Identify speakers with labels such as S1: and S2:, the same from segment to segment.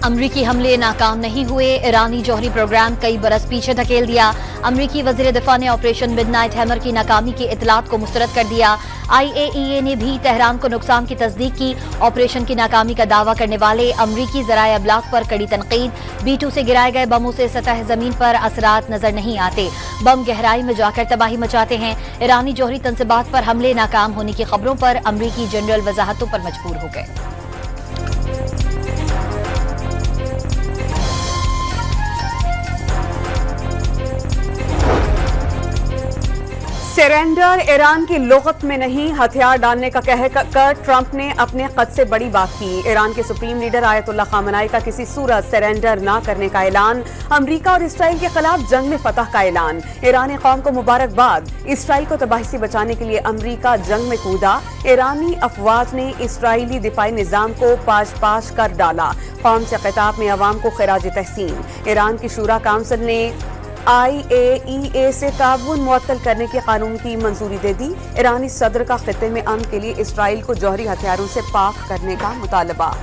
S1: अमरीकी हमले नाकाम नहीं हुए, ईरानी जौहरी प्रोग्राम कई बरस पीछे धकेल दिया। अमरीकी वजीर दिफा ने ऑपरेशन मिडनाइट हैमर की नाकामी की इतलात को मुस्तरद कर दिया। IAEA ने भी तेहरान को नुकसान की तस्दीक की। ऑपरेशन की नाकामी का दावा करने वाले अमरीकी ज़राए अबलाग पर कड़ी तनकीद। B2 से गिराए गए बमों से सतह जमीन पर असरात नजर नहीं आते, बम गहराई में जाकर तबाही मचाते हैं। ईरानी जौहरी तंसीबात पर हमले नाकाम होने की खबरों पर अमरीकी जनरल वजाहतों पर मजबूर हो गए।
S2: सरेंडर ईरान की लुगत में नहीं, हथियार डालने का कहकर ट्रंप ने अपने कद से बड़ी बात की। ईरान के सुप्रीम लीडर आयतुल्लाह खामनाई का किसी सूरत सरेंडर ना करने का ऐलान। अमेरिका और इसराइल के खिलाफ जंग में फतह का ऐलान। ईरानी कौम को मुबारकबाद। इसराइल को तबाही से बचाने के लिए अमेरिका जंग में कूदा। ईरानी अफवाज ने इसराइली दिफाई निजाम को पाश कर डाला। कौम से खिताब में अवाम को खिराज तहसीन। ईरान की शूरा काउंसिल ने IAEA से ताउन मुअत्तल करने के कानून की मंजूरी दे दी। ईरानी सदर का खित्ते में अमन के लिए इसराइल को जौहरी हथियारों से पाक करने का मुतालबा।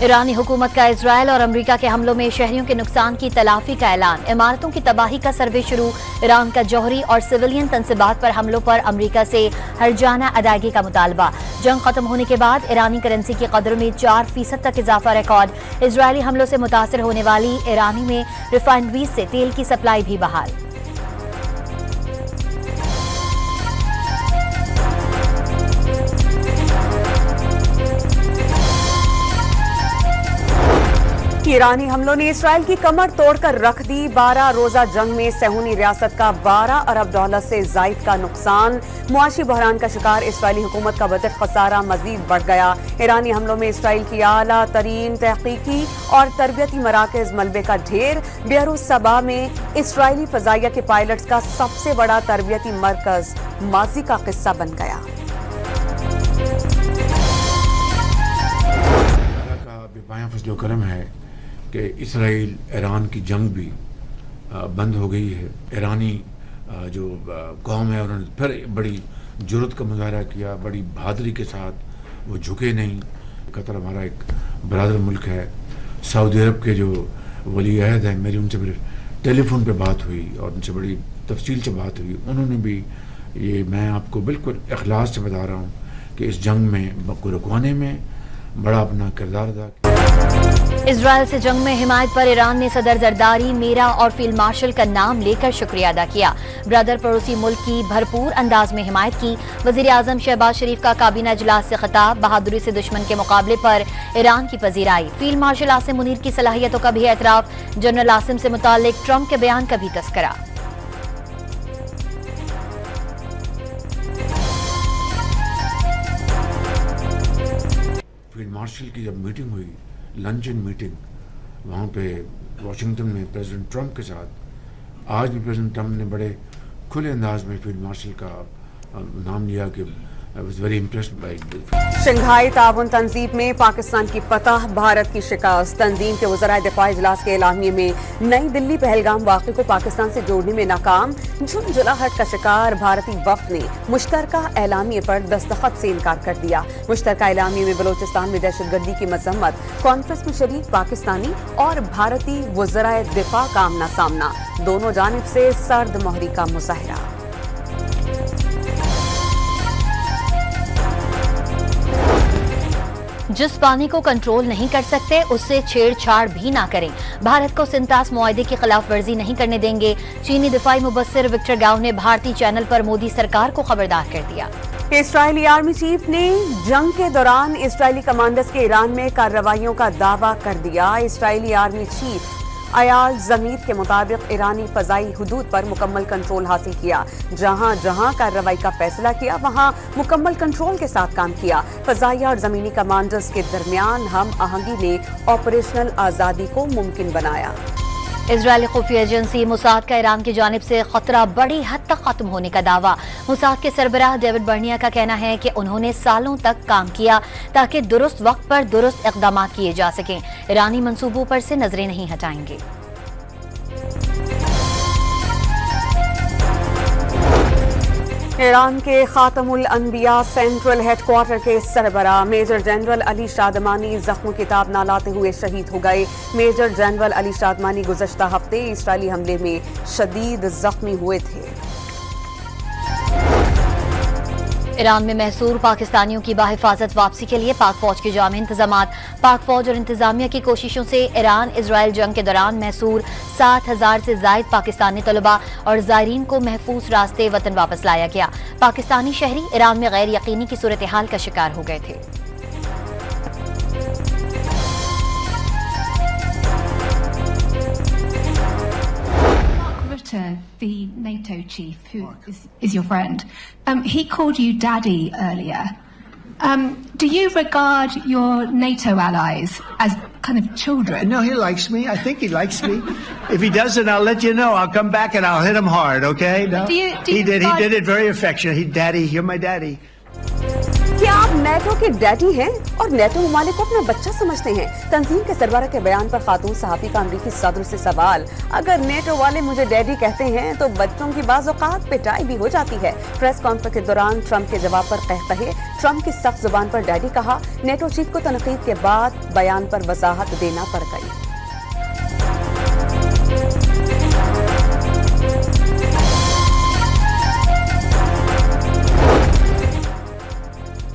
S1: ईरानी हुकूमत का इजराइल और अमेरिका के हमलों में शहरियों के नुकसान की तलाफी का ऐलान। इमारतों की तबाही का सर्वे शुरू। ईरान का जौहरी और सिविलियन तंसीबात पर हमलों पर अमेरिका से हर्जाना अदायगी का मुतालबा। जंग खत्म होने के बाद ईरानी करेंसी की कदर में 4% तक इजाफा रिकॉर्ड। इजरायली हमलों से मुतासर होने वाली ईरानी में रिफाइनरीज से तेल की सप्लाई भी बहाल।
S2: ईरानी हमलों ने इसराइल की कमर तोड़कर रख दी। 12 रोजा जंग में सहूनी रियासत का 12 अरब डॉलर से जायद का नुकसान। मुआशी बहरान का शिकार इसराइली हुकूमत का बजट खसारा मजीद बढ़ गया। ईरानी हमलों में इसराइल की आला तरीन तहकीकी और तरबियती मराकज मलबे का ढेर। बेरूत सबा में इसराइली फजाइया के पायलट्स का सबसे बड़ा तरबियती मरकज माजी का किस्सा बन गया।
S3: फजलो करम है कि इसराइल ईरान की जंग भी बंद हो गई है। ईरानी जो कौम है उन्होंने फिर बड़ी जुर्रत का मुजाहरा किया, बड़ी बहादुरी के साथ वो झुके नहीं। कतर हमारा एक बरादर मुल्क है। सऊदी अरब के जो वली अहद हैं, मेरी उनसे फिर टेलीफोन पे बात हुई और उनसे बड़ी तफसील से बात हुई। उन्होंने भी ये, मैं आपको बिल्कुल इखलास से बता रहा हूँ कि इस जंग में को रुकवाने में बड़ा अपना किरदार अदा किया।
S1: इजराइल से जंग में हिमायत पर ईरान ने सदर जरदारी, मेरा और फील्ड मार्शल का नाम लेकर शुक्रिया अदा किया। ब्रदर पड़ोसी मुल्क की भरपूर अंदाज में हिमायत की। वजीर आजम शहबाज शरीफ का काबीना इजलास से खिताब। बहादुरी से दुश्मन के मुकाबले पर ईरान की पजीराई। फील्ड मार्शल आसिम मुनीर की सलाहियतों का भी एतराफ। जनरल आसिम से मुताल्लिक ट्रंप के बयान का भी तस्करा।
S3: फील्ड मार्शल की जब मीटिंग हुई, लंचन मीटिंग, वहाँ पे वाशिंगटन में प्रेसिडेंट ट्रंप के साथ, आज भी प्रेसिडेंट ट्रंप ने बड़े खुले अंदाज में फील्ड मार्शल का नाम लिया कि I was very impressed by it.
S2: Shanghai ताउन तंजीम में पाकिस्तान की फतह, भारत की शिकस्त। तंजीम के वज़राए दिफा इजलास के एलामिये में नई दिल्ली पहलगाम वाक़े को पाकिस्तान से जोड़ने में नाकाम। झुंझुलाहट का शिकार भारतीय वफ़द ने मुश्तरका एलामिये पर दस्तखत से इनकार कर दिया। मुश्तरका एलामिये में बलोचिस्तान में दहशतगर्दी की मजम्मत, कॉन्फ्रेंस में शरीक पाकिस्तानी और भारतीय वज़राए दिफा का आमना सामना। दोनों जानिब से सर्द मोहरी का मुजाहरा।
S1: जिस पानी को कंट्रोल नहीं कर सकते उससे छेड़छाड़ भी ना करें। भारत को सिंतास मुआहदे की खिलाफ वर्जी नहीं करने देंगे। चीनी दिफाई मुबस्सिर विक्टर गाव ने भारतीय चैनल पर मोदी सरकार को खबरदार कर दिया।
S2: इसराइली आर्मी चीफ ने जंग के दौरान इसराइली कमांडर्स के ईरान में कार्रवाइयों का दावा कर दिया। इसराइली आर्मी चीफ अयाल ज़मीर के मुताबिक ईरानी फ़ज़ाई हुदूद पर मुकम्मल कंट्रोल हासिल किया। जहां जहां कार्रवाई का फैसला किया वहां मुकम्मल कंट्रोल के साथ काम किया। फ़ज़ाई और ज़मीनी कमांडर्स के दरमियान हम आहंगी ने ऑपरेशनल आज़ादी को मुमकिन बनाया।
S1: इजरायली खुफिया एजेंसी मुसाद का ईरान की जानिब से खतरा बड़ी हद तक खत्म होने का दावा। मुसाद के सरबराह डेविड बर्निया का कहना है कि उन्होंने सालों तक काम किया ताकि दुरुस्त वक्त पर दुरुस्त इक़दाम किए जा सकें। ईरानी मंसूबों पर से नजरें नहीं हटाएंगे।
S2: ईरान के खातमुल अनबिया सेंट्रल हेडक्वार्टर के सरबराह मेजर जनरल अली शादमानी जख्म किताब ना लाते हुए शहीद हो गए। मेजर जनरल अली शादमानी गुज़श्ता हफ्ते इस्राएली हमले में शदीद जख्मी हुए थे।
S1: ईरान में महसूर पाकिस्तानियों की बाहिफाजत वापसी के लिए पाक फौज के जामे इंतजामात। पाक फौज और इंतजामिया की कोशिशों से ईरान इजराइल जंग के दौरान महसूर 7,000 से जायद पाकिस्तानी तलबा और ज़ायरीन को महफूज रास्ते वतन वापस लाया गया। पाकिस्तानी शहरी ईरान में गैर यकीनी की सूरत हाल का शिकार हो गए थे।
S4: The NATO chief, who is your friend, he called you daddy earlier. Do you regard your NATO allies as kind of children?
S5: No, he likes me. I think he likes me. If he doesn't, I'll let you know. I'll come back and I'll hit him hard, okay? No? He did it very affectionate. Daddy, you're my daddy.
S2: क्या आप NATO के daddy हैं और NATO ममालिक को अपना बच्चा समझते हैं? तंजीम के सरबराह के बयान पर खातून सहाफ़ी का अमरीकी सदर से सवाल। अगर नेटो वाले मुझे डैडी कहते हैं तो बच्चों की बाज़ औक़ात पिटाई भी हो जाती है। प्रेस कॉन्फ्रेंस के दौरान ट्रंप के जवाब पर कहकहे। ट्रंप की सख्त जुबान पर डैडी कहा। नेटो चीफ को तनकीद के बाद बयान पर वजाहत देना पड़ गई।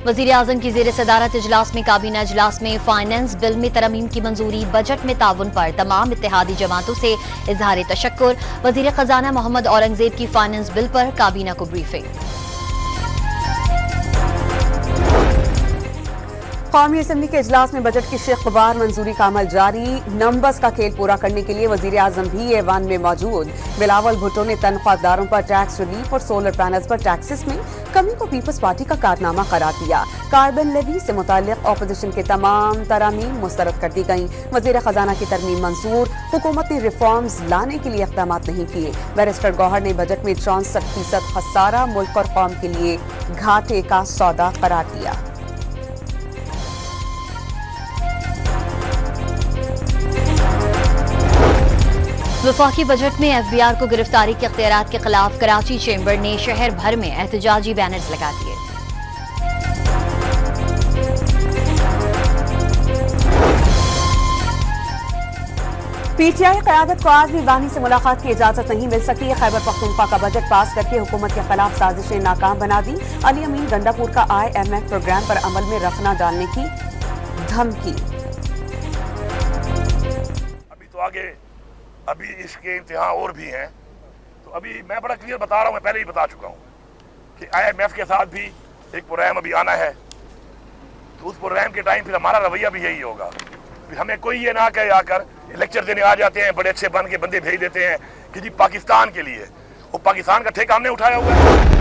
S1: वज़ीर आज़म की ज़ेर सदारत इजलास में काबीना इजलास में फाइनेंस बिल में तरमीम की मंजूरी। बजट में ताउन पर तमाम इत्तेहादी जमातों से इजहार तशक्कुर। वज़ीर खजाना मोहम्मद औरंगजेब की फाइनेंस बिल पर काबीना को ब्रीफिंग।
S2: कौमी असम्बली के इजलास में बजट की शेखबार मंजूरी का अमल जारी। नंबर्स का खेल पूरा करने के लिए वजीर आजम भी ऐवान में मौजूद। बिलावल भुट्टो ने तनख्वाहदारों पर टैक्स रिलीफ और सोलर पैनल्स पर टैक्सेस में कमी को पीपल्स पार्टी का कारनामा करार दिया। कार्बन लेवी से मुताल्लिक ऑपोजिशन के तमाम तरामीम मुस्तरद कर दी गईं। वजीर खजाना की तरमीम मंसूर। हुकूमत ने रिफॉर्म्स लाने के लिए इक़दाम नहीं किए। बैरिस्टर गौहर ने बजट में 64% खसारा मुल्क और कौम के लिए घाटे का सौदा करार दिया।
S1: वफाकी बजट में एफबीआर को गिरफ्तारी के इख्तियारात के खिलाफ कराची चेंबर ने शहर भर में एहतजाजी बैनर्स लगा दिए।
S2: पीटीआई क़यादत को आज़मी बानी से मुलाकात की इजाजत नहीं मिल सकी। खैबर पख्तूनख्वा का बजट पास करके हुकूमत के खिलाफ साजिशें नाकाम बना दी। अली अमीन गंडापुर का IMF प्रोग्राम पर अमल में रखना डालने की धमकी।
S6: अभी इसके इम्तिहान और भी हैं, तो अभी मैं बड़ा क्लियर बता रहा हूँ, मैं पहले ही बता चुका हूँ कि IMF के साथ भी एक प्रोग्राम अभी आना है। तो उस प्रोग्राम के टाइम फिर हमारा रवैया भी यही होगा। फिर हमें कोई ये ना कहे आकर लेक्चर देने आ जाते हैं, बड़े अच्छे बन के बंदे भेज देते हैं कि जी पाकिस्तान के लिए, वो पाकिस्तान का ठेका हमने उठाया हुआ है।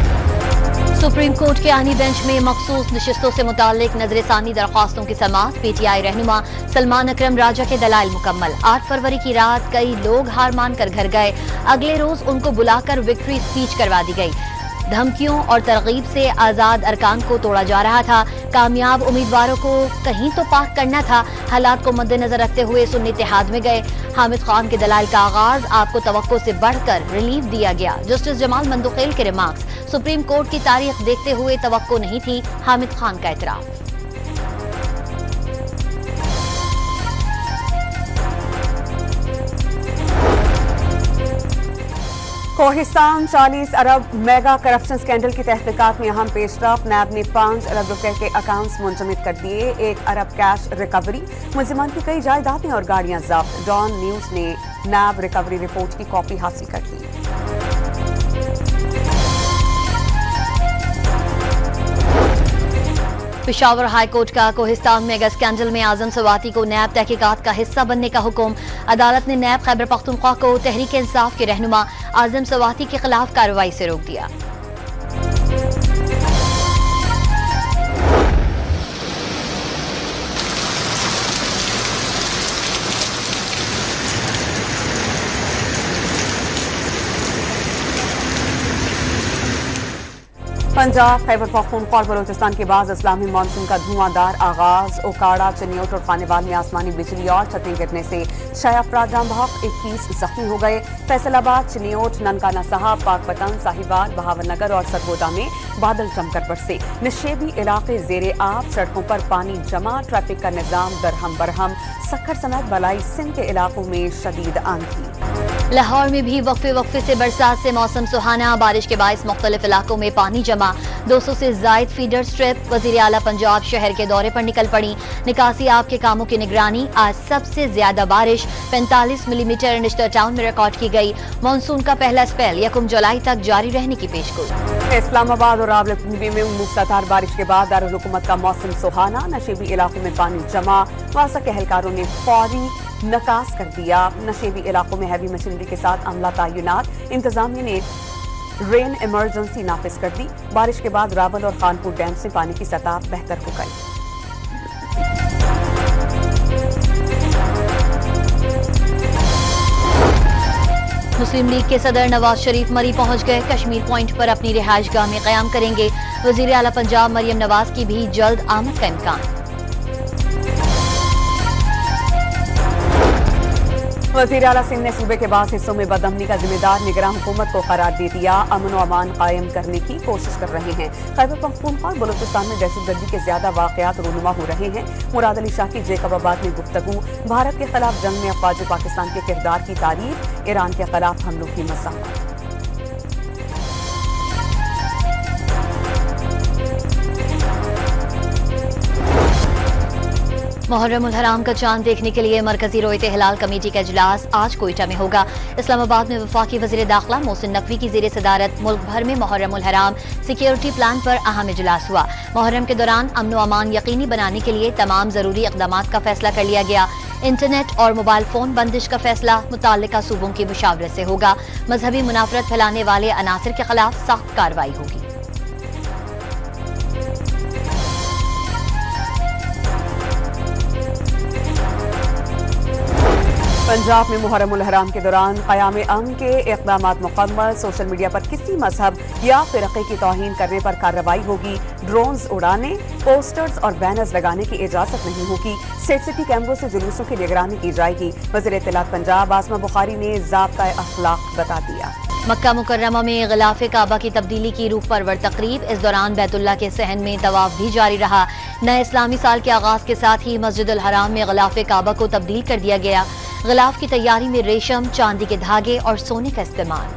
S1: सुप्रीम कोर्ट के आनी बेंच में मखसूस नशिस्तों से मुताल्लिक नजरसानी दरख्वास्तों की समाअत। पीटीआई रहनुमा सलमान अकरम राजा के दलाइल मुकम्मल। 8 फरवरी की रात कई लोग हार मानकर घर गए। अगले रोज उनको बुलाकर विक्ट्री स्पीच करवा दी गई। धमकियों और तरगीब से आजाद अरकान को तोड़ा जा रहा था। कामयाब उम्मीदवारों को कहीं तो पाक करना था। हालात को मद्देनजर रखते हुए सुन्नी इत्तेहाद में गए। हामिद खान के दलाइल का आगाज। आपको तवक्को से बढ़कर रिलीफ दिया गया। जस्टिस जमाल मंदुखेल के रिमार्क्स। सुप्रीम कोर्ट की तारीख देखते हुए तवक्को नहीं थी। हामिद खान का एतराफ।
S2: कोहिस्तान 40 अरब मेगा करप्शन स्कैंडल की तहकीकात में अहम पेशरफ। नैब ने 5 अरब रुपए के अकाउंट्स मुंजमद कर दिए। 1 अरब कैश रिकवरी। मुलजिमान की कई जायदादें और गाड़ियां जब्त। डॉन न्यूज ने नैब रिकवरी रिपोर्ट की कॉपी हासिल कर ली।
S1: पेशावर हाई कोर्ट का कोहिस्तान मेगा स्कैंडल में आजम सवाती को नैब तहकीकात का हिस्सा बनने का हुक्म। अदालत ने नैब खैबर पख्तूनख्वा को तहरीक इंसाफ के रहनुमा आजम सवाती के खिलाफ कार्रवाई से रोक दिया।
S2: पंजाब, खैबर पख्तूनख्वा और बलोचिस्तान के बाद इस्लामी मानसून का धुआंधार आगाज। ओकाड़ा, चिन्योट और खानेवाल में आसमानी बिजली और छतें गिरने से 6 अफराद जाम बहक, 21 जख्मी हो गए। फैसलाबाद, चिन्योट, ननकाना साहब, पाकपतन, साहिवाल, बहावलनगर और सरगोदा में बादल जमकर बरसे। निशेबी इलाके जेरे आब, सड़कों पर पानी जमा, ट्रैफिक का निजाम दरहम बरहम। सक्खर समेत बलाई सिंध के इलाकों में शदीद आंधी।
S1: लाहौर में भी वक्फे से बरसात से मौसम सुहाना। बारिश के बायस मुख्तलिफ इलाकों में पानी जमा। 200 से जायद फीडर स्ट्रिप। वजीर आला पंजाब शहर के दौरे पर निकल पड़ी। निकासी आब के कामों की निगरानी। आज सबसे ज्यादा बारिश 45 मिलीमीटर निश्तर टाउन में रिकॉर्ड की गई। मानसून का पहला स्पेल 1 जुलाई तक जारी रहने की पेशगोई।
S2: इस्लामाबाद और रावलपिंडी में मूसलाधार बारिश के बाद दारुल हुकूमत का मौसम सुहाना। नशेबी इलाकों में पानी जमा। वासा के एहलकारों ने फौरी नकास कर दिया। नशेबी इलाकों में हैवी मशीनरी के साथ अमला तैनात। इंतजामिया ने रेन इमरजेंसी नाफिज कर दी। बारिश के बाद रावल और खानपुर डैम से पानी की सतह बेहतर हो गई।
S1: मुस्लिम लीग के सदर नवाज शरीफ मरी पहुंच गए। कश्मीर पॉइंट पर अपनी रिहाइशगाह में क़याम करेंगे। वजीर आला पंजाब मरियम नवाज की भी जल्द आमद का इम्कान।
S2: वज़ीर आला सिंह ने सूबे के बाद हिस्सों में बदअमनी का जिम्मेदार निगरान हुकूमत को करार दे दिया। अमन व अमान कायम करने की कोशिश कर रहे हैं। खैबर पख्तूनख्वा और बलोचिस्तान में दहशतगर्दी के ज्यादा वाकयात रूनुमा हो रहे हैं। मुराद अली शाह की जैकबाबाद में गुफ्तगू। भारत के खिलाफ जंग में अफवाज पाकिस्तान के किरदार की तारीफ। ईरान के खिलाफ हमलों की मज़म्मत।
S1: मुहर्रम उल हराम का चांद देखने के लिए मरकजी रोयते हिलाल कमेटी का इजलास आज कोयटा में होगा। इस्लामाबाद में वफाकी वज़ीर दाखिला मोहसिन नकवी की ज़ेरे सदारत मुल्क भर में मुहर्रम उल हराम सिक्योरिटी प्लान पर अहम इजलास हुआ। मुहर्रम के दौरान अमन व अमान यकीनी बनाने के लिए तमाम जरूरी इक़दामात का फैसला कर लिया गया। इंटरनेट और मोबाइल फोन बंदिश का फैसला मुताल्लिका सूबों की मुशावरत से होगा। मजहबी मुनाफरत फैलाने वाले अनासिर के खिलाफ सख्त कार्रवाई होगी।
S2: पंजाब में मुहर्रम उल हराम के दौरान क़याम अमन के इक़दामात मुकम्मल। सोशल मीडिया पर किसी मजहब या फ़िरक़े की तौहीन करने पर कार्रवाई होगी। ड्रोन्स उड़ाने, पोस्टर्स और बैनर्स लगाने की इजाज़त नहीं होगी। सिटी कैमरों से जुलूसों की निगरानी की जाएगी। वज़ीर इत्तलात पंजाब आसमा बुखारी ने ज़ाब्ता अखलाक बता दिया।
S1: मक्का मुकर्रमा में ग़िलाफ़े काबा की तब्दीली की रूह परवर तकरीब। इस दौरान बैतुल्लाह के सहन में तवाफ भी जारी रहा। नए इस्लामी साल के आगाज के साथ ही मस्जिद अल हराम में ग़िलाफ़े काबा को तब्दील कर दिया गया। ग़िलाफ़ की तैयारी में रेशम, चांदी के धागे और सोने का इस्तेमाल।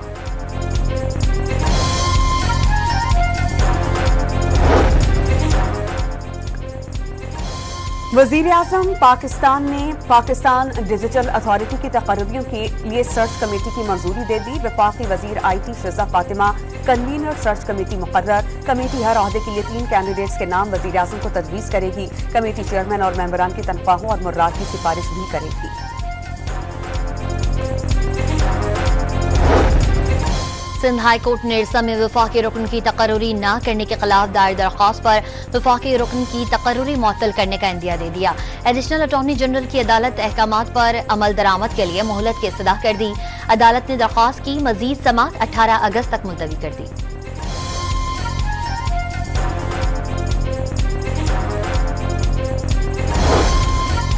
S2: वज़ीर आज़म पाकिस्तान डिजिटल अथॉरिटी की तकर्रियों के लिए सर्च कमेटी की मंजूरी दे दी। वफाकी वज़ीर IT Shiza Fatima convener search committee मुकर्रर। कमेटी हर ओहदे के लिए 3 कैंडिडेट्स के नाम वज़ीर आज़म को तजवीज़ करेगी। कमेटी चेयरमैन और मेंबरान की तनख्वाहों और मुर्रात की सिफारिश भी करेगी।
S1: सिंध हाई कोर्ट ने इरसा में वफाकी रुकन की तकर्रुरी न करने के खिलाफ दायर दरख्वास्त पर वफाकी रुकन की तकर्रुरी मुअत्तल करने का इंदिया दे दिया। एडिशनल अटॉर्नी जनरल की अदालत अहकामात पर अमल दरामद के लिए मोहलत की इस्तदा कर दी। अदालत ने दरख्वास्त की मजीद समाअत 18 अगस्त तक मुलतवी कर दी।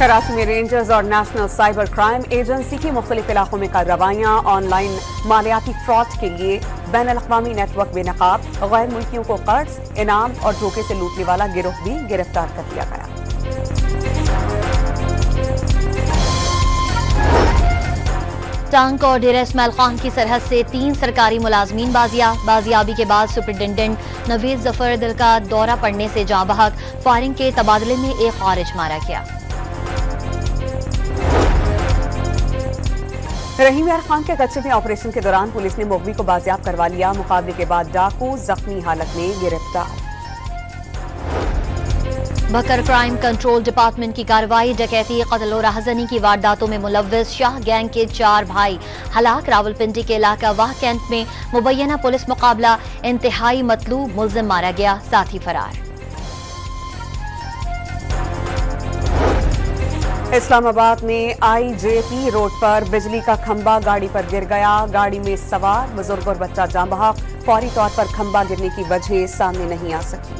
S2: कराची में रेंजर्स और नेशनल साइबर क्राइम एजेंसी की मुख्तलिफ इलाकों में कार्रवाइयाँ। ऑनलाइन मालियाती फ्रॉड के लिए बैनुल-अक़वामी नेटवर्क बेनकाब। गैर मुल्कियों को कर्ज, इनाम और धोखे से लूटने वाला गिरोह भी गिरफ्तार कर लिया गया।
S1: टंक और डेरा इस्माइल खान की सरहद से 3 सरकारी मुलाजमीन बाजियाबी के बाद सुपरिटेंडेंट नवीद जफर दिल का दौरा पड़ने से जाँ बहक। फायरिंग के तबादले में एक खारिज मारा गया।
S2: रहीम यार खान के कच्चे में ऑपरेशन के दौरान पुलिस ने मुगवी को बाजियाब करवा लिया। मुकाबले के बाद डाकू जख्मी हालत में गिरफ्तार।
S1: बकर क्राइम कंट्रोल डिपार्टमेंट की कार्रवाई। डकैती, कत्ल और राहजनी की वारदातों में मुलव्विस शाह गैंग के 4 भाई हलाक। रावलपिंडी के इलाका वाह कैंप में मुबैना पुलिस मुकाबला। इंतहाई मतलूब मुल्जिम मारा गया, साथी फरार।
S2: इस्लामाबाद में IJP रोड पर बिजली का खंभा गाड़ी पर गिर गया। गाड़ी में सवार बुजुर्ग और बच्चा जाँ बहक। फौरी तौर पर खंबा गिरने की वजह सामने नहीं आ सकी।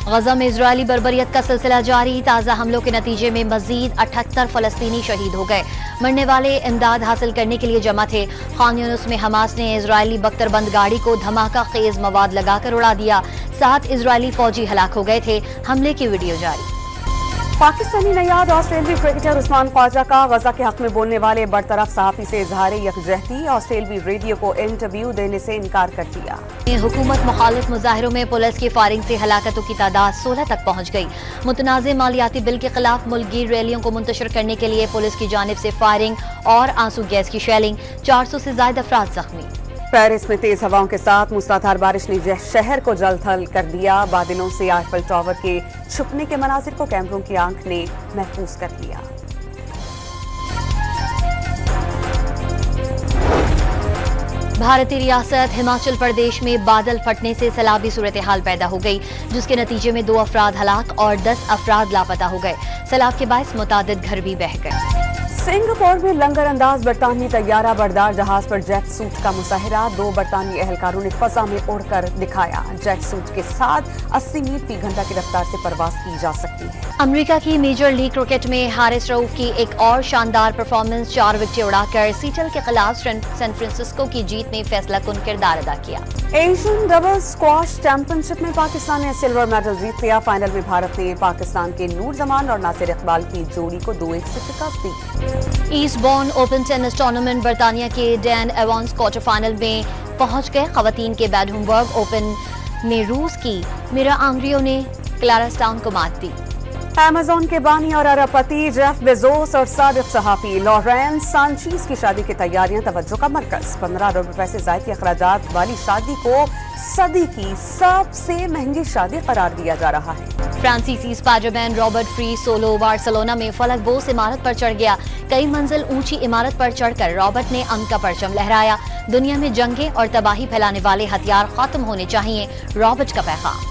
S1: गजा में इजरायली बर्बरियत का सिलसिला जारी। ताज़ा हमलों के नतीजे में मजीद 78 फलस्तीनी शहीद हो गए। मरने वाले इमदाद हासिल करने के लिए जमा थे। खान यूनुस में हमास ने इजरायली बख्तरबंद गाड़ी को धमाका खेज मवाद लगाकर उड़ा दिया। 7 इजरायली फौजी हलाक हो गए थे। हमले की वीडियो जारी।
S2: पाकिस्तानी नयाद ऑस्ट्रेलियाई क्रिकेटर उस्मान ख्वाजा का गजा के हक में बोलने वाले बरतरफ सहाफी से इजहार यकजहती। ऑस्ट्रेलियाई रेडियो को इंटरव्यू देने से इनकार कर दिया।
S1: हुकूमत मुखालिफ मुजाहिरों में पुलिस की फायरिंग से हलाकतों की तादाद 16 तक पहुंच गई। मुतनाज़े मालियाती बिल के खिलाफ मुल्कगीर रैलियों को मुंतशिर करने के लिए पुलिस की जानिब से फायरिंग और आंसू गैस की शेलिंग। 400 से ज्यादा अफराद जख्मी।
S2: पेरिस में तेज हवाओं के साथ मूसलाधार बारिश ने शहर को जलथल कर दिया। बादलों से आईफल टावर के छुपने के मनाजिर को कैमरों की आंख ने महफूज कर लिया।
S1: भारतीय रियासत हिमाचल प्रदेश में बादल फटने से सैलाबी सूरत हाल पैदा हो गई, जिसके नतीजे में 2 अफराद हलाक और 10 अफराद लापता हो गए। सैलाब के बायस मुतादिद घर भी बह गए।
S2: सिंगापुर में लंगर अंदाज बरतानवी तैयारा बरदार जहाज पर जेट सूट का मुजाहिरा। 2 बरतानवी एहलकारों ने फजा में उड़कर दिखाया। जेट सूट के साथ 80 मील फी घंटा की रफ्तार से परवाज की जा सकती है।
S1: अमेरिका की मेजर लीग क्रिकेट में हारिस रऊफ की एक और शानदार परफॉर्मेंस। 4 विकेटें उड़ाकर सीटल के खिलाफ सैन फ्रांसिस्को की जीत में फैसला कुन किरदार अदा किया।
S2: एशियन डबल स्क्वाश चैंपियनशिप में पाकिस्तान ने सिल्वर मेडल जीत लिया। फाइनल में भारत ने पाकिस्तान के नूर जमान और नासिर इकबाल की जोड़ी को 2-1 से शिकस्त दी।
S1: ईस्टबॉर्न ओपन टेनिस टूर्नामेंट बर्तानिया के डैन एवांस क्वार्टर फाइनल में पहुंच गए। खवातीन के बैडहमबर्ग ओपन में रूस की मिरा आंग्रियो ने क्लारा स्टाउन को मात दी।
S2: अमेज़न के बानी और अरबपति जेफ बेजोस और साबिक सहाफी लॉरेंस सांचीज की शादी की तैयारियां तवज्जो का मरकज। 15 अरब रुपए से ज्यादा के अखराजात वाली शादी को सदी की सबसे महंगी शादी करार दिया जा रहा है।
S1: फ्रांसीसी Spiderman Robert free solo Barcelona में फलक बोस इमारत पर चढ़ गया। कई मंजिल ऊंची इमारत पर चढ़कर रॉबर्ट ने अमन का परचम लहराया। दुनिया में जंगें और तबाही फैलाने वाले हथियार खत्म होने चाहिए, रॉबर्ट का पैगाम।